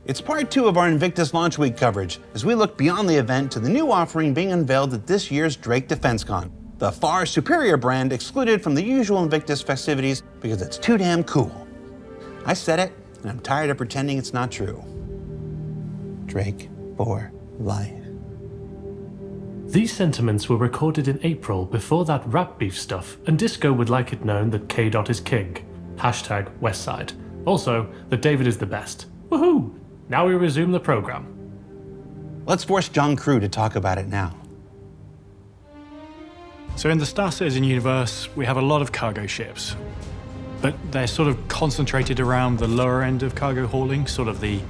It's part 2 of our Invictus Launch Week coverage, as we look beyond the event to the new offering being unveiled at this year's Drake DefenseCon, the far superior brand excluded from the usual Invictus festivities because it's too damn cool. I said it, and I'm tired of pretending it's not true. Drake for life. These sentiments were recorded in April before that rap beef stuff, and Disco would like it known that K-Dot is king. Hashtag Westside. Also, that David is the best. Woohoo! Now we resume the program. Let's force John Crew to talk about it now. So in the Star Citizen universe, we have a lot of cargo ships, but they're sort of concentrated around the lower end of cargo hauling, sort of the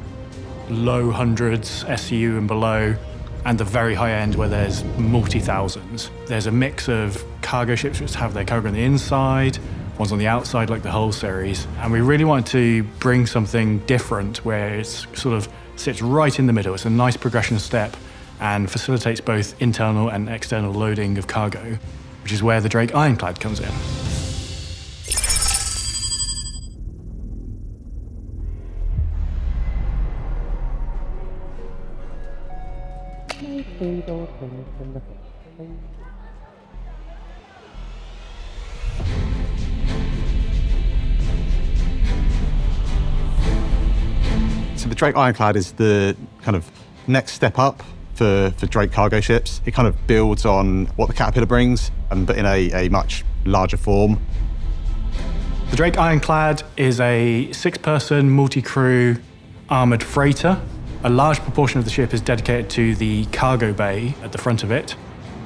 low hundreds, SCU and below, and the very high end where there's multi-thousands. There's a mix of cargo ships which have their cargo on the inside, ones on the outside like the Hull series, and we really wanted to bring something different where it sort of sits right in the middle. It's a nice progression step and facilitates both internal and external loading of cargo, which is where the Drake Ironclad comes in. So the Drake Ironclad is the kind of next step up for Drake cargo ships. It kind of builds on what the Caterpillar brings, but in a much larger form. The Drake Ironclad is a 6-person, multi-crew, armoured freighter. A large proportion of the ship is dedicated to the cargo bay at the front of it,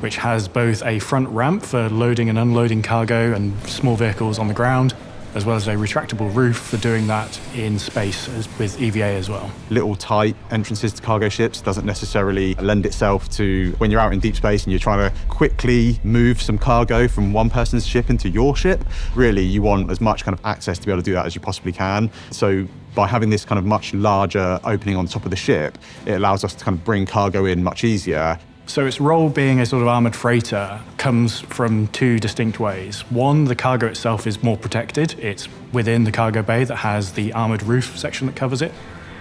which has both a front ramp for loading and unloading cargo and small vehicles on the ground, as well as a retractable roof for doing that in space with EVA as well. Little tight entrances to cargo ships doesn't necessarily lend itself to when you're out in deep space and you're trying to quickly move some cargo from one person's ship into your ship. Really, you want as much kind of access to be able to do that as you possibly can. So by having this kind of much larger opening on top of the ship, it allows us to kind of bring cargo in much easier. So its role being a sort of armoured freighter comes from 2 distinct ways. One, the cargo itself is more protected. It's within the cargo bay that has the armoured roof section that covers it.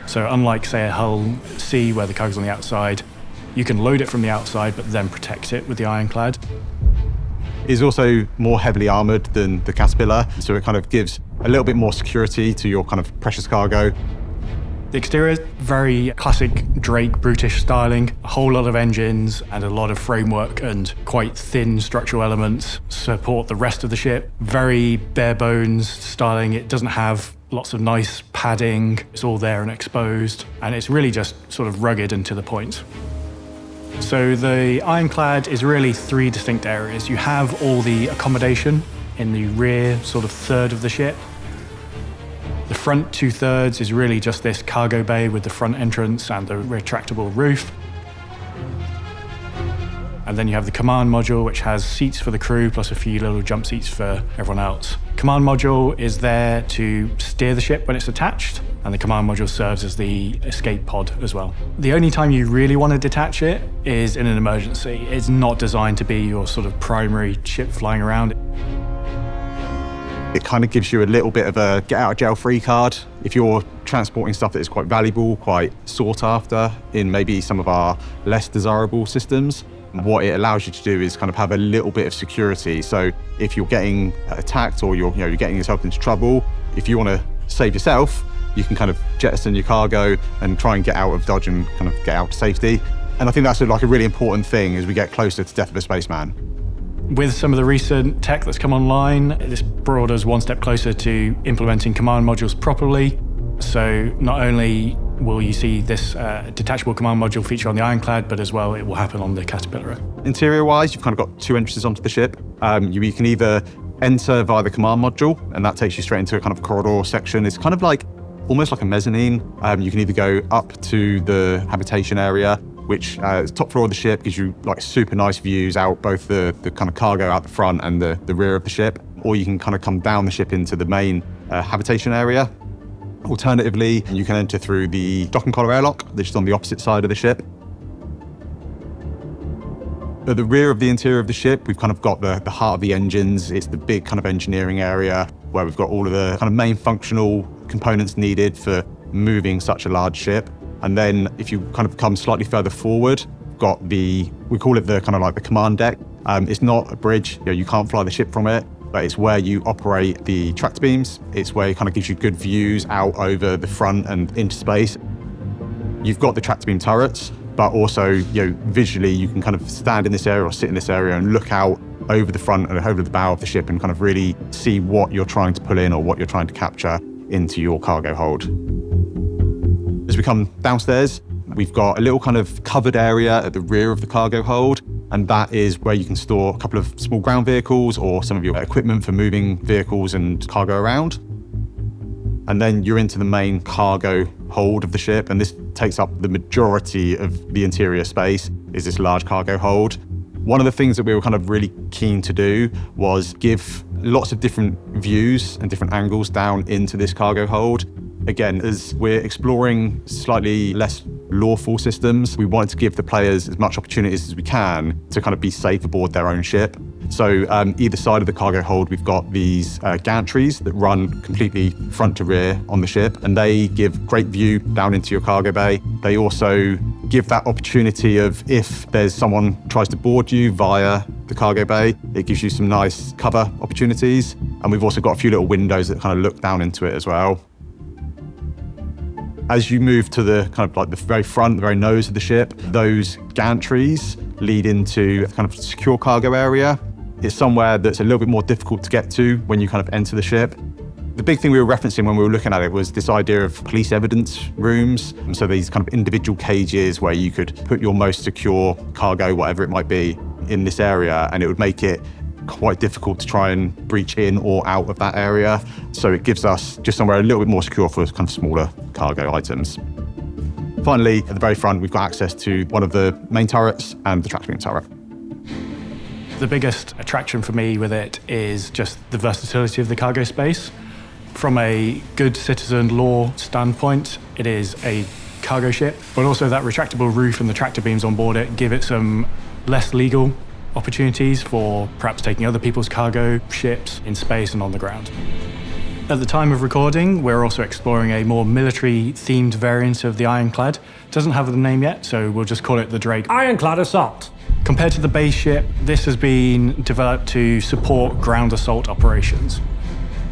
So unlike, say, a Hull C where the cargo's on the outside, you can load it from the outside but then protect it with the Ironclad. It's also more heavily armoured than the Caterpillar, so it kind of gives a little bit more security to your kind of precious cargo. The exterior is very classic Drake brutish styling, a whole lot of engines and a lot of framework and quite thin structural elements support the rest of the ship. Very bare bones styling. It doesn't have lots of nice padding. It's all there and exposed, and it's really just sort of rugged and to the point. So the Ironclad is really 3 distinct areas. You have all the accommodation in the rear sort of third of the ship. The front 2/3 is really just this cargo bay with the front entrance and the retractable roof. And then you have the command module, which has seats for the crew, plus a few little jump seats for everyone else. Command module is there to steer the ship when it's attached, and the command module serves as the escape pod as well. The only time you really want to detach it is in an emergency. It's not designed to be your sort of primary ship flying around. It kind of gives you a little bit of a get-out-of-jail-free card if you're transporting stuff that is quite valuable, quite sought after in maybe some of our less desirable systems. What it allows you to do is kind of have a little bit of security. So if you're getting attacked or you're getting yourself into trouble, if you want to save yourself, you can kind of jettison your cargo and try and get out of Dodge and kind of get out to safety. And I think that's like a really important thing as we get closer to Death of a Spaceman. With some of the recent tech that's come online, this brought us one step closer to implementing command modules properly. So not only will you see this detachable command module feature on the Ironclad, but as well it will happen on the Caterpillar. Interior-wise, you've kind of got 2 entrances onto the ship. You can either enter via the command module, and that takes you straight into a kind of corridor section. It's kind of like, almost like a mezzanine. You can either go up to the habitation area, which is top floor of the ship, gives you like super nice views out both the kind of cargo out the front and the rear of the ship, or you can kind of come down the ship into the main habitation area. Alternatively, you can enter through the dock and collar airlock, which is on the opposite side of the ship. At the rear of the interior of the ship, we've kind of got the heart of the engines. It's the big kind of engineering area where we've got all of the kind of main functional components needed for moving such a large ship. And then if you kind of come slightly further forward, got we call it the kind of like the command deck. It's not a bridge, you can't fly the ship from it, but it's where you operate the tractor beams. It's where it kind of gives you good views out over the front and into space. You've got the tractor beam turrets, but also, visually you can kind of stand in this area or sit in this area and look out over the front and over the bow of the ship and kind of really see what you're trying to pull in or what you're trying to capture into your cargo hold. As we come downstairs, we've got a little kind of covered area at the rear of the cargo hold, and that is where you can store a couple of small ground vehicles or some of your equipment for moving vehicles and cargo around. And then you're into the main cargo hold of the ship, and this takes up the majority of the interior space, is this large cargo hold. One of the things that we were kind of really keen to do was give lots of different views and different angles down into this cargo hold. Again, as we're exploring slightly less lawful systems, we wanted to give the players as much opportunities as we can to kind of be safe aboard their own ship. So either side of the cargo hold, we've got these gantries that run completely front to rear on the ship, and they give great view down into your cargo bay. They also give that opportunity of, if there's someone tries to board you via the cargo bay, it gives you some nice cover opportunities. And we've also got a few little windows that kind of look down into it as well. As you move to the kind of like the very front, the very nose of the ship, those gantries lead into a kind of secure cargo area. It's somewhere that's a little bit more difficult to get to when you kind of enter the ship. The big thing we were referencing when we were looking at it was this idea of police evidence rooms. And so these kind of individual cages where you could put your most secure cargo, whatever it might be, in this area, and it would make it quite difficult to try and breach in or out of that area. So it gives us just somewhere a little bit more secure for kind of smaller cargo items. Finally, at the very front, we've got access to one of the main turrets and the tractor beam turret. The biggest attraction for me with it is just the versatility of the cargo space. From a good citizen law standpoint, it is a cargo ship, but also that retractable roof and the tractor beams on board it give it some less legal opportunities for perhaps taking other people's cargo ships in space and on the ground. At the time of recording, we're also exploring a more military-themed variant of the Ironclad. It doesn't have a name yet, so we'll just call it the Drake Ironclad Assault. Compared to the base ship, this has been developed to support ground assault operations.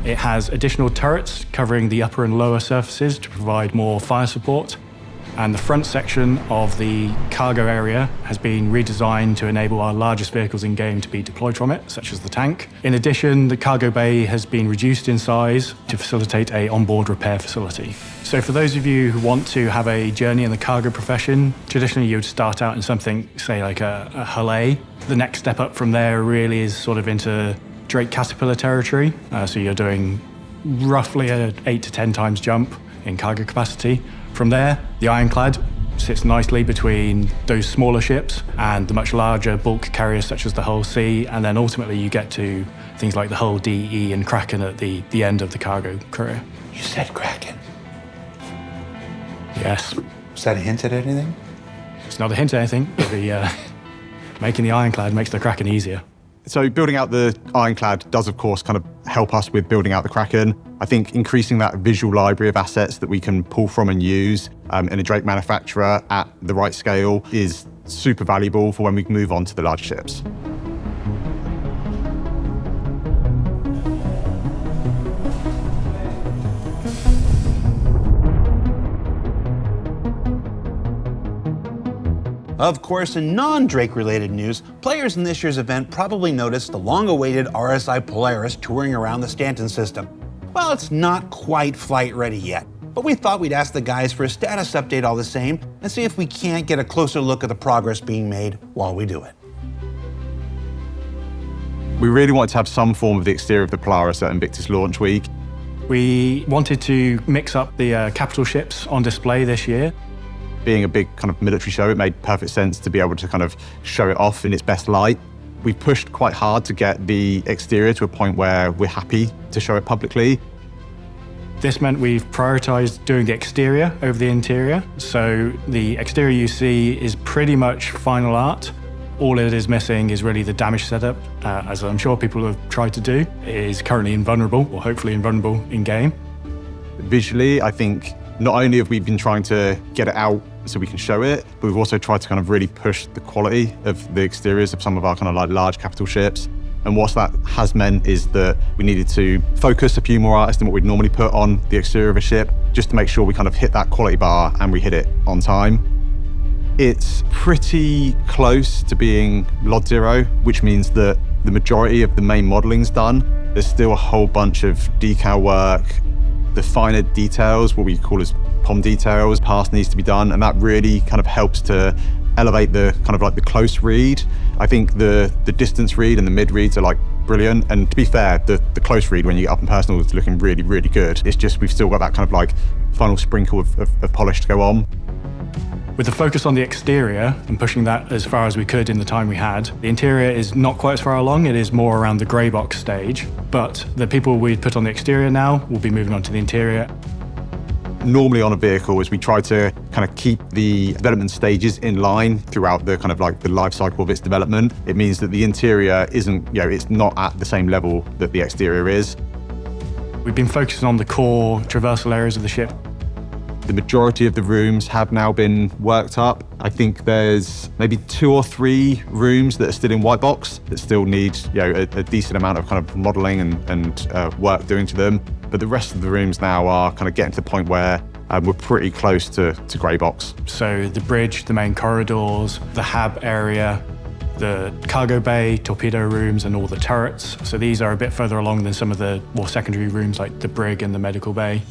It has additional turrets covering the upper and lower surfaces to provide more fire support. And the front section of the cargo area has been redesigned to enable our largest vehicles in game to be deployed from it, such as the tank. In addition, the cargo bay has been reduced in size to facilitate an onboard repair facility. So for those of you who want to have a journey in the cargo profession, traditionally you would start out in something, say like a Hull A. The next step up from there really is sort of into Drake Caterpillar territory. So you're doing roughly an 8 to 10 times jump in cargo capacity. From there, the Ironclad sits nicely between those smaller ships and the much larger bulk carriers such as the Hull C, and then ultimately you get to things like the Hull D, E, and Kraken at the end of the cargo career. You said Kraken. Yes. Was that a hint at anything? It's not a hint at anything, but making the Ironclad makes the Kraken easier. So building out the Ironclad does, of course, kind of help us with building out the Kraken. I think increasing that visual library of assets that we can pull from and use in a Drake manufacturer at the right scale is super valuable for when we move on to the larger ships. Of course, in non-Drake related news, players in this year's event probably noticed the long-awaited RSI Polaris touring around the Stanton system. Well, it's not quite flight ready yet, but we thought we'd ask the guys for a status update all the same and see if we can't get a closer look at the progress being made while we do it. We really wanted to have some form of the exterior of the Polaris at Invictus launch week. We wanted to mix up the capital ships on display this year. Being a big kind of military show, it made perfect sense to be able to kind of show it off in its best light. We've pushed quite hard to get the exterior to a point where we're happy to show it publicly. This meant we've prioritized doing the exterior over the interior. So the exterior you see is pretty much final art. All it is missing is really the damage setup, as I'm sure people have tried to do. It is currently invulnerable, or hopefully invulnerable in game. Visually, I think not only have we been trying to get it out so we can show it, but we've also tried to kind of really push the quality of the exteriors of some of our kind of like large capital ships. And what that has meant is that we needed to focus a few more artists than what we'd normally put on the exterior of a ship, just to make sure we kind of hit that quality bar and we hit it on time. It's pretty close to being LOD 0, which means that the majority of the main modeling's done. There's still a whole bunch of decal work. The finer details, what we call as POM details, pass needs to be done, and that really kind of helps to elevate the kind of like the close read. I think the distance read and the mid reads are like brilliant, and to be fair, the close read when you get up and personal is looking really, really good. It's just we've still got that kind of like final sprinkle of polish to go on. With the focus on the exterior and pushing that as far as we could in the time we had, the interior is not quite as far along. It is more around the Greybox stage, but the people we put on the exterior now will be moving on to the interior. Normally on a vehicle, as we try to kind of keep the development stages in line throughout the kind of like the life cycle of its development, it means that the interior isn't, it's not at the same level that the exterior is. We've been focusing on the core traversal areas of the ship. The majority of the rooms have now been worked up. I think there's maybe 2 or 3 rooms that are still in white box that still need a decent amount of kind of modelling and work doing to them. But the rest of the rooms now are kind of getting to the point where we're pretty close to Greybox. So the bridge, the main corridors, the hab area, the cargo bay, torpedo rooms, and all the turrets. So these are a bit further along than some of the more secondary rooms like the brig and the medical bay.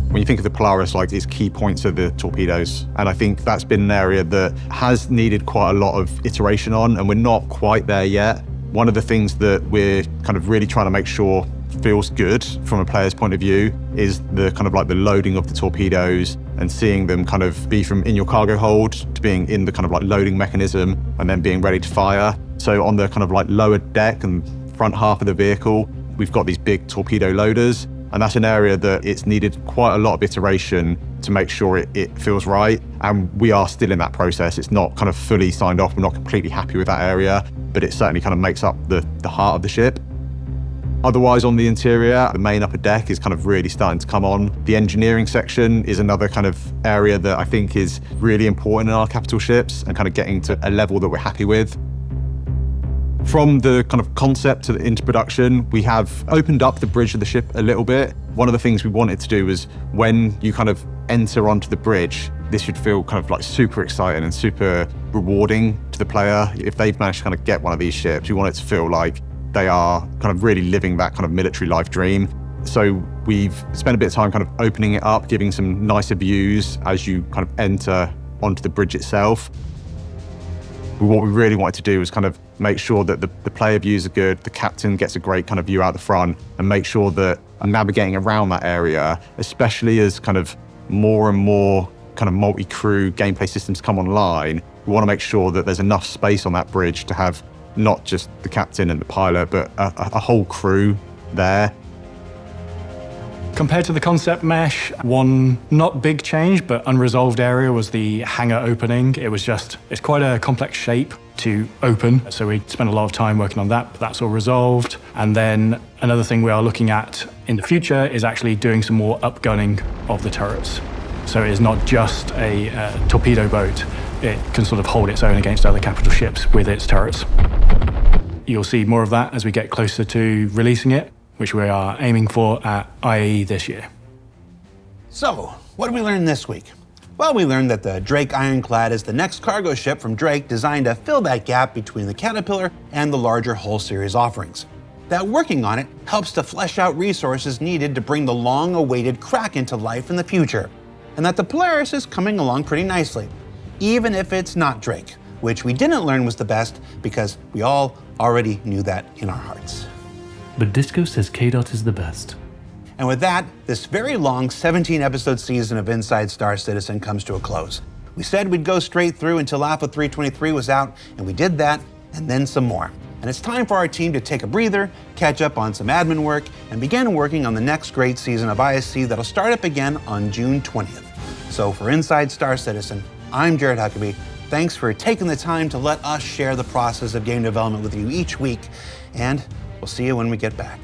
When you think of the Polaris, like its key points are the torpedoes. And I think that's been an area that has needed quite a lot of iteration on, and we're not quite there yet. One of the things that we're kind of really trying to make sure feels good from a player's point of view is the kind of like the loading of the torpedoes and seeing them kind of be from in your cargo hold to being in the kind of like loading mechanism and then being ready to fire. So on the kind of like lower deck and front half of the vehicle, we've got these big torpedo loaders. And that's an area that it's needed quite a lot of iteration to make sure it feels right. And we are still in that process. It's not kind of fully signed off. We're not completely happy with that area, but it certainly kind of makes up the heart of the ship. Otherwise, on the interior, the main upper deck is kind of really starting to come on. The engineering section is another kind of area that I think is really important in our capital ships and kind of getting to a level that we're happy with. From the kind of concept into production, we have opened up the bridge of the ship a little bit. One of the things we wanted to do was when you kind of enter onto the bridge, this should feel kind of like super exciting and super rewarding to the player. If they've managed to kind of get one of these ships, we want it to feel like they are kind of really living that kind of military life dream. So we've spent a bit of time kind of opening it up, giving some nicer views as you kind of enter onto the bridge itself. What we really wanted to do was kind of make sure that the player views are good, the captain gets a great kind of view out the front, and make sure that navigating around that area, especially as kind of more and more kind of multi-crew gameplay systems come online, we want to make sure that there's enough space on that bridge to have not just the captain and the pilot, but a whole crew there. Compared to the concept mesh, one not big change, but unresolved area was the hangar opening. It's quite a complex shape to open. So we spent a lot of time working on that, but that's all resolved. And then another thing we are looking at in the future is actually doing some more upgunning of the turrets. So it is not just a torpedo boat. It can sort of hold its own against other capital ships with its turrets. You'll see more of that as we get closer to releasing it, which we are aiming for at IAE this year. So, what did we learn this week? Well, we learned that the Drake Ironclad is the next cargo ship from Drake designed to fill that gap between the Caterpillar and the larger Hull series offerings. That working on it helps to flesh out resources needed to bring the long-awaited Kraken to life in the future. And that the Polaris is coming along pretty nicely, even if it's not Drake, which we didn't learn was the best because we all already knew that in our hearts. But Disco says KDOT is the best. And with that, this very long 17-episode season of Inside Star Citizen comes to a close. We said we'd go straight through until Alpha 323 was out, and we did that, and then some more. And it's time for our team to take a breather, catch up on some admin work, and begin working on the next great season of ISC that'll start up again on June 20th. So for Inside Star Citizen, I'm Jared Huckabee. Thanks for taking the time to let us share the process of game development with you each week, and we'll see you when we get back.